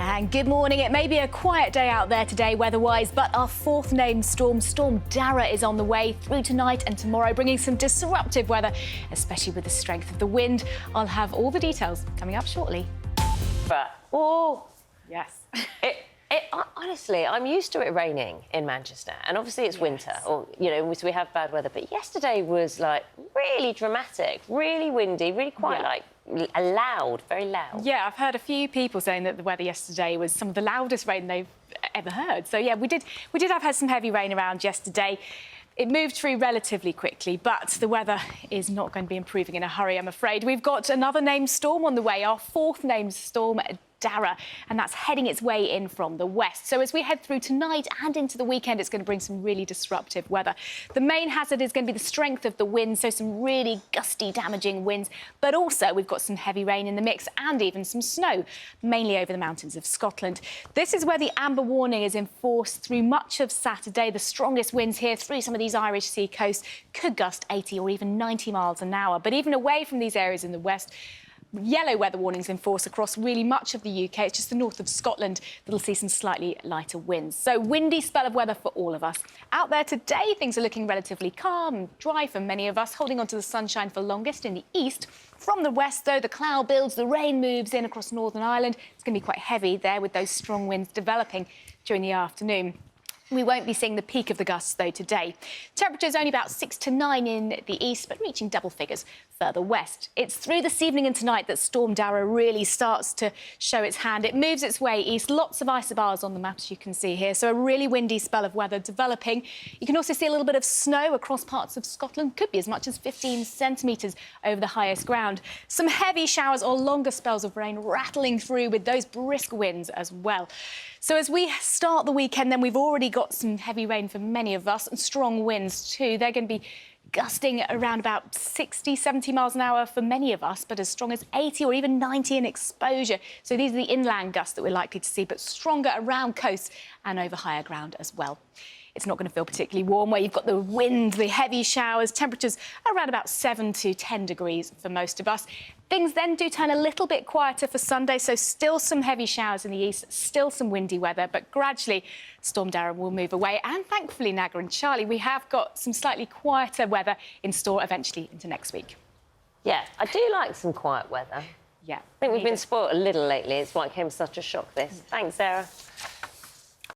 And good morning. It may be a quiet day out there today weather-wise, but our fourth named Storm Dara, is on the way through tonight and tomorrow, bringing some disruptive weather, especially with the strength of the wind. I'll have all the details coming up shortly. Oh, yes. Honestly, I'm used to it raining in Manchester, and obviously it's winter, or so we have bad weather. But yesterday was like really dramatic, really windy, really quite like loud, very loud. Yeah, I've heard a few people saying that the weather yesterday was some of the loudest rain they've ever heard. So yeah, we did have had some heavy rain around yesterday. It moved through relatively quickly, but the weather is not going to be improving in a hurry, I'm afraid. We've got another named storm on the way, our fourth named storm, Dara, and that's heading its way in from the west. So as we head through tonight and into the weekend, it's going to bring some really disruptive weather. The main hazard is going to be the strength of the wind, so some really gusty, damaging winds. But also we've got some heavy rain in the mix and even some snow, mainly over the mountains of Scotland. This is where the amber warning is enforced through much of Saturday. The strongest winds here through some of these Irish sea coasts could gust 80 or even 90 miles an hour. But even away from these areas in the west, yellow weather warnings in force across really much of the UK. It's just the north of Scotland that'll see some slightly lighter winds. So windy spell of weather for all of us. Out there today, things are looking relatively calm and dry for many of us, holding on to the sunshine for longest in the east. From the west, though, the cloud builds, the rain moves in across Northern Ireland. It's going to be quite heavy there with those strong winds developing during the afternoon. We won't be seeing the peak of the gusts, though, today. Temperatures only about 6 to 9 in the east, but reaching double figures further west. It's through this evening and tonight that Storm Dara really starts to show its hand. It moves its way east. Lots of isobars on the map, as you can see here. So a really windy spell of weather developing. You can also see a little bit of snow across parts of Scotland. Could be as much as 15 centimetres over the highest ground. Some heavy showers or longer spells of rain rattling through with those brisk winds as well. So as we start the weekend, then we've already got some heavy rain for many of us and strong winds too. They're going to be gusting around about 60, 70 miles an hour for many of us, but as strong as 80 or even 90 in exposure. So these are the inland gusts that we're likely to see, but stronger around coasts and over higher ground as well. It's not going to feel particularly warm where you've got the wind, the heavy showers, temperatures around about 7 to 10 degrees for most of us. Things then do turn a little bit quieter for Sunday, so still some heavy showers in the east, still some windy weather, but gradually Storm Dara will move away. And thankfully, Naga and Charlie, we have got some slightly quieter weather in store eventually into next week. Yeah, I do like some quiet weather. Yeah. I think we've been spoilt a little lately. It's why it came as such a shock, this. Thanks, Sarah.